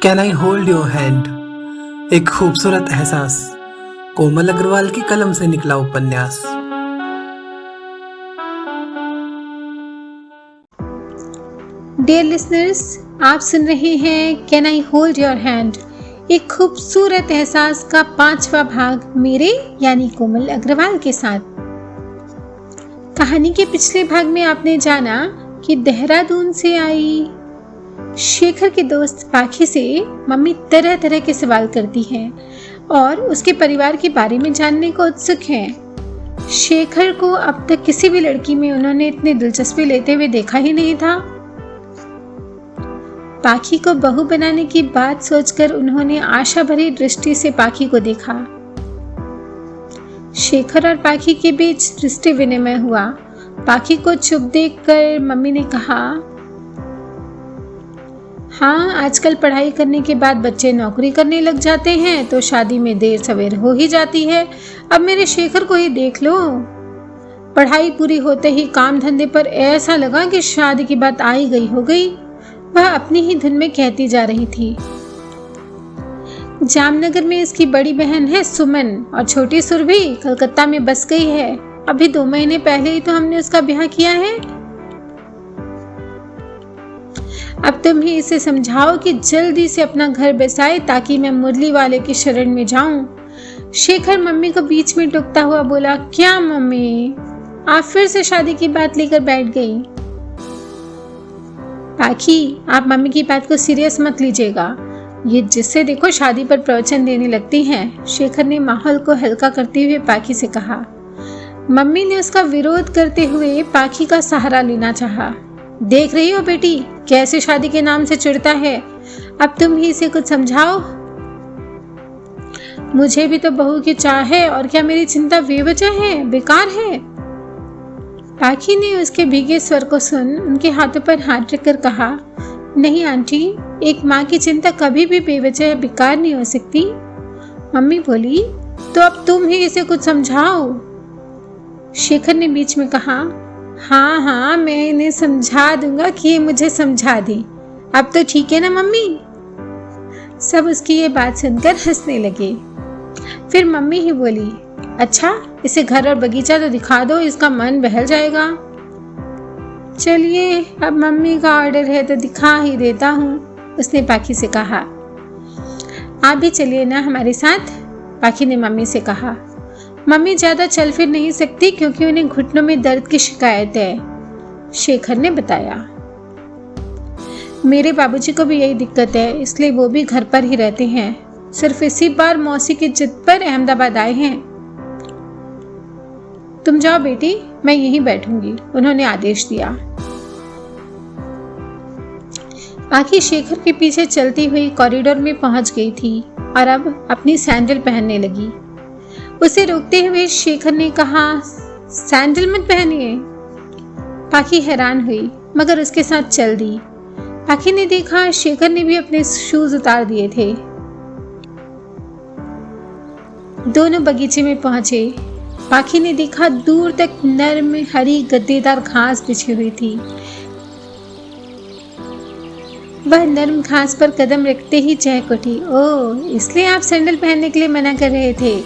Can I hold your hand. एक खूबसूरत एहसास, कोमल अग्रवाल की कलम से निकला उपन्यास। डियर लिसनर्स, आप सुन रहे हैं can I hold your hand, एक खूबसूरत एहसास का 5वां भाग मेरे यानी कोमल अग्रवाल के साथ। कहानी के पिछले भाग में आपने जाना कि देहरादून से आई शेखर के दोस्त पाखी से मम्मी तरह तरह के सवाल करती है और उसके परिवार के बारे में जानने को उत्सुक है। शेखर को अब तक किसी भी लड़की में उन्होंने इतनी दिलचस्पी लेते हुए देखा ही नहीं था। पाखी को बहू बनाने की बात सोचकर उन्होंने आशा भरी दृष्टि से पाखी को देखा। शेखर और पाखी के बीच दृष्टि विनिमय हुआ। पाखी को चुप देखकर मम्मी ने कहा, हाँ, आजकल पढ़ाई करने के बाद बच्चे नौकरी करने लग जाते हैं तो शादी में देर सवेर हो ही जाती है। अब मेरे शेखर को ही देख लो। पढ़ाई पूरी होते ही काम धंधे पर ऐसा लगा कि शादी की बात आई गई हो गई। वह अपनी ही धुन में कहती जा रही थी। जामनगर में इसकी बड़ी बहन है सुमन और छोटी सुरभि कलकत्ता में बस गई है। अभी 2 महीने पहले ही तो हमने उसका ब्याह किया है। अब तुम ही इसे समझाओ कि जल्दी से अपना घर बसाए ताकि मैं मुरली वाले की शरण में जाऊं। शेखर मम्मी को बीच में टोकता हुआ बोला, क्या मम्मी, आप फिर से शादी की बात लेकर बैठ गई? पाखी, आप मम्मी की बात को सीरियस मत लीजिएगा। ये जिससे देखो शादी पर प्रवचन देने लगती हैं। शेखर ने माहौल को हल्का करते हुए पाखी से कहा। मम्मी ने उसका विरोध करते हुए पाखी का सहारा लेना चाहा। देख रही हो बेटी, कैसे शादी के नाम से चिढ़ता है। अब तुम ही इसे कुछ समझाओ। मुझे भी तो बहू की चाह है और क्या मेरी चिंता बेवजह है, बेकार है? पाखी ने उसके भीगे स्वर को सुन उनके हाथों पर हाथ रखकर कहा, नहीं आंटी, एक माँ की चिंता कभी भी बेवजह बेकार नहीं हो सकती। मम्मी बोली, तो अब तुम ही इसे कुछ समझाओ। शेखर ने बीच में कहा, हाँ हाँ, मैं इन्हें समझा दूंगा कि ये मुझे समझा दे। अब तो ठीक है ना मम्मी? सब उसकी ये बात सुनकर हंसने लगे। फिर मम्मी ही बोली, अच्छा, इसे घर और बगीचा तो दिखा दो, इसका मन बहल जाएगा। चलिए, अब मम्मी का ऑर्डर है तो दिखा ही देता हूँ, उसने पाखी से कहा। आप भी चलिए ना हमारे साथ, पाखी ने मम्मी से कहा। मम्मी ज्यादा चल फिर नहीं सकती क्योंकि उन्हें घुटनों में दर्द की शिकायत है, शेखर ने बताया। मेरे बाबूजी को भी यही दिक्कत है, इसलिए वो भी घर पर ही रहते हैं। सिर्फ इसी बार मौसी की जिद पर अहमदाबाद आए हैं। तुम जाओ बेटी, मैं यहीं बैठूंगी, उन्होंने आदेश दिया। पाखी शेखर के पीछे चलती हुई कॉरिडोर में पहुंच गई थी और अब अपनी सैंडल पहनने लगी। उसे रोकते हुए शेखर ने कहा, सैंडल मत पहनिए। पाखी हैरान हुई मगर उसके साथ चल दी। पाखी ने देखा शेखर ने भी अपने शूज उतार दिए थे। दोनों बगीचे में पहुंचे। पाखी ने देखा दूर तक नर्म हरी गद्देदार घास बिछी हुई थी। वह नर्म घास पर कदम रखते ही चहक उठी। ओह, इसलिए आप सैंडल पहनने के लिए मना कर रहे थे?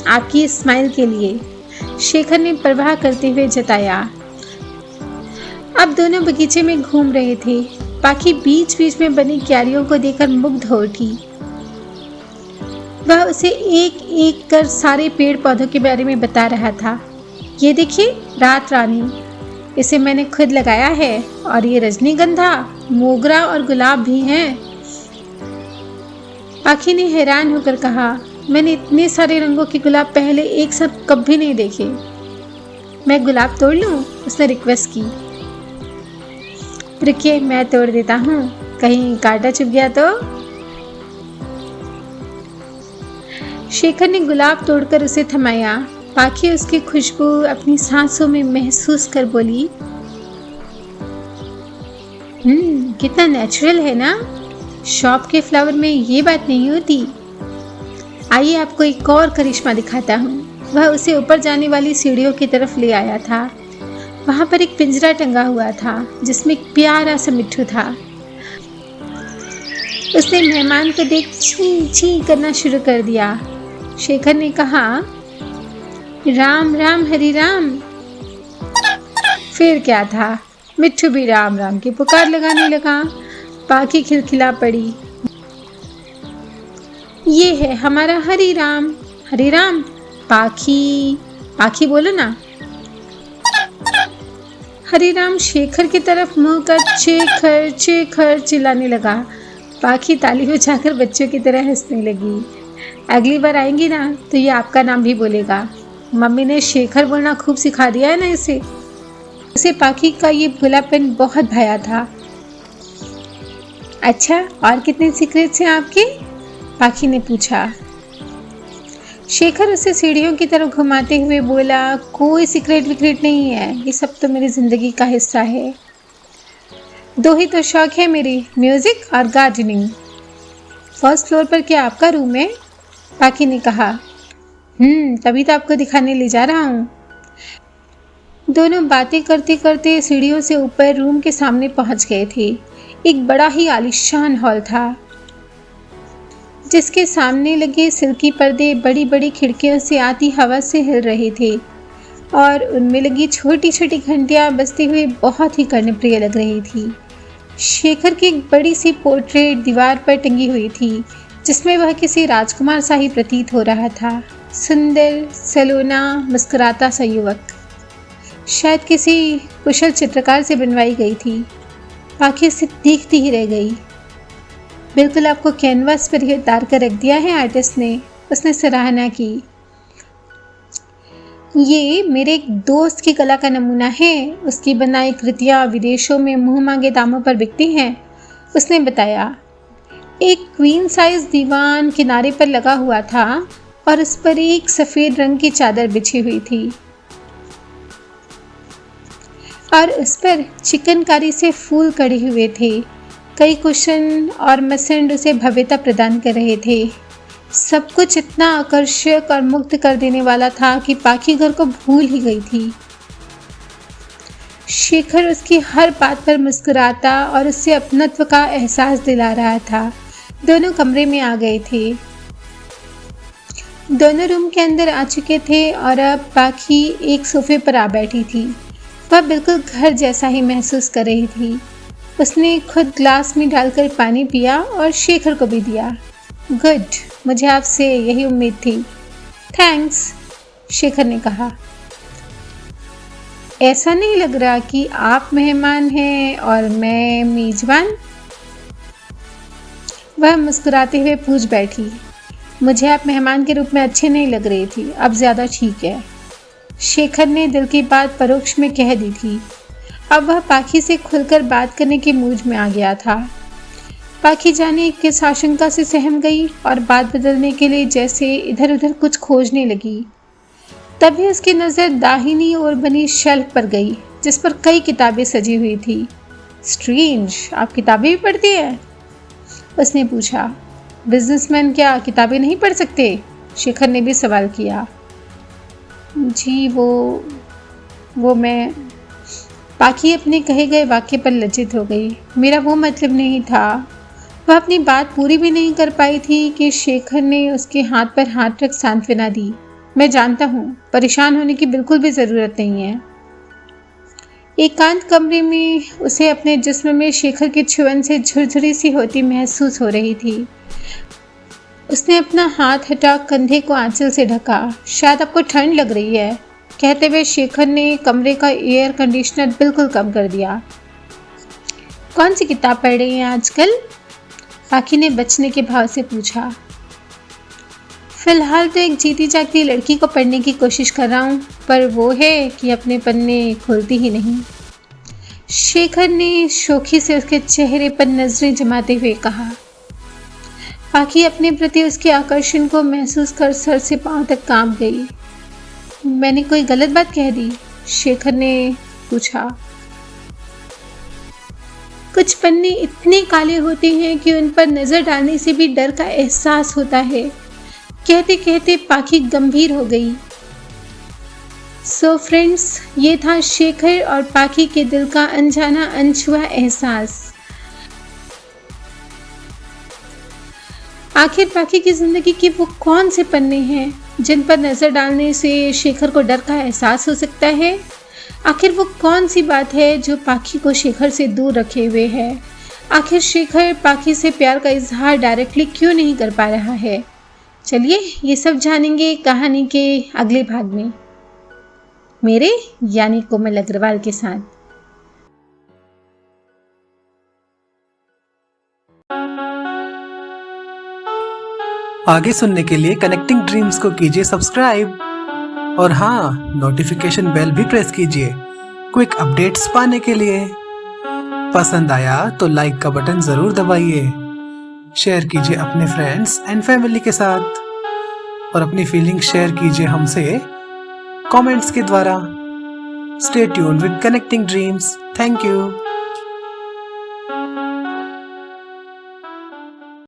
आपकी स्माइल के लिए, शेखर ने परवाह करते हुए जताया। अब दोनों बगीचे में घूम रहे थे। पाखी बीच बीच में बनी क्यारियों को देखकर मुग्ध हो उठी। वह उसे एक एक कर सारे पेड़ पौधों के बारे में बता रहा था। ये देखिए, रात रानी, इसे मैंने खुद लगाया है, और ये रजनीगंधा, मोगरा और गुलाब भी हैं। पाखी ने हैरान होकर कहा, मैंने इतने सारे रंगों के गुलाब पहले एक साथ कभी नहीं देखे। मैं गुलाब तोड़ लूं? उसने रिक्वेस्ट की। रुकिए, मैं तोड़ देता हूँ, कहीं कांटा चुभ गया तो। शेखर ने गुलाब तोड़कर उसे थमाया। पाखी उसकी खुशबू अपनी सांसों में महसूस कर बोली, कितना नेचुरल है ना। शॉप के फ्लावर में ये बात नहीं होती। आइए आपको एक और करिश्मा दिखाता हूँ। वह उसे ऊपर जाने वाली सीढ़ियों की तरफ ले आया था। वहां पर एक पिंजरा टंगा हुआ था जिसमें एक प्यारा सा मिट्ठू था। उसने मेहमान को देख छी छी करना शुरू कर दिया। शेखर ने कहा, राम राम हरि राम। फिर क्या था, मिट्ठू भी राम राम की पुकार लगाने लगा। पाखी खिलखिला पड़ी। ये है हमारा हरि राम। हरि राम। पाखी पाखी बोलो ना। हरि राम शेखर की तरफ मुंह कर चेखर चेखर चिल्लाने लगा। पाखी ताली बजाकर बच्चों की तरह हंसने लगी। अगली बार आएंगी ना तो ये आपका नाम भी बोलेगा। मम्मी ने शेखर बोलना खूब सिखा दिया है ना इसे। उसे पाखी का ये भोलापन बहुत भाया था। अच्छा, और कितने सीक्रेट्स हैं आपके? पाखी ने पूछा। शेखर उसे सीढ़ियों की तरफ घुमाते हुए बोला, कोई सीक्रेट विक्रेट नहीं है, ये सब तो मेरी जिंदगी का हिस्सा है। 2 ही तो शौक है मेरी, म्यूजिक और गार्डनिंग। फर्स्ट फ्लोर पर क्या आपका रूम है? पाखी ने कहा। तभी तो आपको दिखाने ले जा रहा हूँ। दोनों बातें करते करते सीढ़ियों से ऊपर रूम के सामने पहुंच गए थे। एक बड़ा ही आलीशान हॉल था जिसके सामने लगे सिल्की पर्दे बड़ी बड़ी खिड़कियों से आती हवा से हिल रहे थे और उनमें लगी छोटी छोटी घंटियां बजती हुई बहुत ही कर्णप्रिय लग रही थी। शेखर की एक बड़ी सी पोर्ट्रेट दीवार पर टंगी हुई थी जिसमें वह किसी राजकुमार सा ही प्रतीत हो रहा था। सुंदर, सलोना, मुस्कुराता सा युवक, शायद किसी कुशल चित्रकार से बनवाई गई थी। पाखी उसे देखती ही रह गई। बिल्कुल आपको कैनवास पर ही उतार कर रख दिया है आर्टिस्ट ने, उसने सराहना की। ये मेरे एक दोस्त की कला का नमूना है। उसकी बनाई कृतियाँ विदेशों में मुंह मांगे दामों पर बिकती हैं, उसने बताया। एक क्वीन साइज दीवान किनारे पर लगा हुआ था और उस पर एक सफ़ेद रंग की चादर बिछी हुई थी और उस पर चिकनकारी से फूल कढ़े हुए थे। कई कुशन और मसंड उसे भव्यता प्रदान कर रहे थे। सब कुछ इतना आकर्षक और मुग्ध कर देने वाला था कि पाखी घर को भूल ही गई थी। शेखर उसकी हर बात पर मुस्कुराता और उससे अपनत्व का एहसास दिला रहा था। दोनों कमरे में आ गए थे। दोनों रूम के अंदर आ चुके थे और अब पाखी एक सोफे पर आ बैठी थी। वह बिल्कुल घर जैसा ही महसूस कर रही थी। उसने खुद ग्लास में डालकर पानी पिया और शेखर को भी दिया। गुड, मुझे आपसे यही उम्मीद थी। थैंक्स, शेखर ने कहा। ऐसा नहीं लग रहा कि आप मेहमान हैं और मैं मेजबान? वह मुस्कुराते हुए पूछ बैठी। मुझे आप मेहमान के रूप में अच्छे नहीं लग रही थी, अब ज़्यादा ठीक है। शेखर ने दिल की बात परोक्ष में कह दी थी। अब वह पाखी से खुलकर बात करने के मूड में आ गया था। पाखी जाने किस आशंका से सहम गई और बात बदलने के लिए जैसे इधर उधर कुछ खोजने लगी। तभी उसकी नज़र दाहिनी ओर बनी शेल्फ पर गई जिस पर कई किताबें सजी हुई थी। स्ट्रेंज, आप किताबें भी पढ़ती हैं? उसने पूछा। बिजनेसमैन क्या किताबें नहीं पढ़ सकते? शेखर ने भी सवाल किया। जी वो मैं। पाखी अपने कहे गए वाक्य पर लज्जित हो गई। मेरा वो मतलब नहीं था। वह अपनी बात पूरी भी नहीं कर पाई थी कि शेखर ने उसके हाथ पर हाथ रख सांत्वना दी। मैं जानता हूँ, परेशान होने की बिल्कुल भी ज़रूरत नहीं है। एकांत कमरे में उसे अपने जिस्म में शेखर के छुअन से झुरझुरी सी होती महसूस हो रही थी। उसने अपना हाथ हटा कंधे को आंचल से ढका। शायद आपको ठंड लग रही है, कहते हुए शेखर ने कमरे का एयर कंडीशनर बिल्कुल कम कर दिया। कौन सी किताब पढ़ रही हैं आजकल? पाखी ने बचने के भाव से पूछा। फिलहाल तो एक जीती जागती लड़की को पढ़ने की कोशिश कर रहा हूँ, पर वो है कि अपने पन्ने खोलती ही नहीं। शेखर ने शोखी से उसके चेहरे पर नजरें जमाते हुए कहा। पाखी अपने प्रति उसके आकर्षण को महसूस कर सर से पांव तक कांप गई। मैंने कोई गलत बात कह दी? शेखर ने पूछा। कुछ पन्ने इतने काले होते हैं कि उन पर नजर डालने से भी डर का एहसास होता है। कहते कहते पाखी गंभीर हो गई। सो फ्रेंड्स, ये था शेखर और पाखी के दिल का अनजाना अनछुआ एहसास। आखिर पाखी की जिंदगी के वो कौन से पन्ने हैं जिन पर नजर डालने से शेखर को डर का एहसास हो सकता है? आखिर वो कौन सी बात है जो पाखी को शेखर से दूर रखे हुए है? आखिर शेखर पाखी से प्यार का इजहार डायरेक्टली क्यों नहीं कर पा रहा है? चलिए ये सब जानेंगे कहानी के अगले भाग में, मेरे यानी कोमल अग्रवाल के साथ। आगे सुनने के लिए कनेक्टिंग ड्रीम्स को कीजिए सब्सक्राइब और हाँ, नोटिफिकेशन बेल भी प्रेस कीजिए क्विक अपडेट्स पाने के लिए। पसंद आया तो लाइक का बटन जरूर दबाइए, शेयर कीजिए अपने फ्रेंड्स एंड फैमिली के साथ और अपनी फीलिंग्स शेयर कीजिए हमसे कमेंट्स के द्वारा। Stay tuned with connecting dreams. Thank you.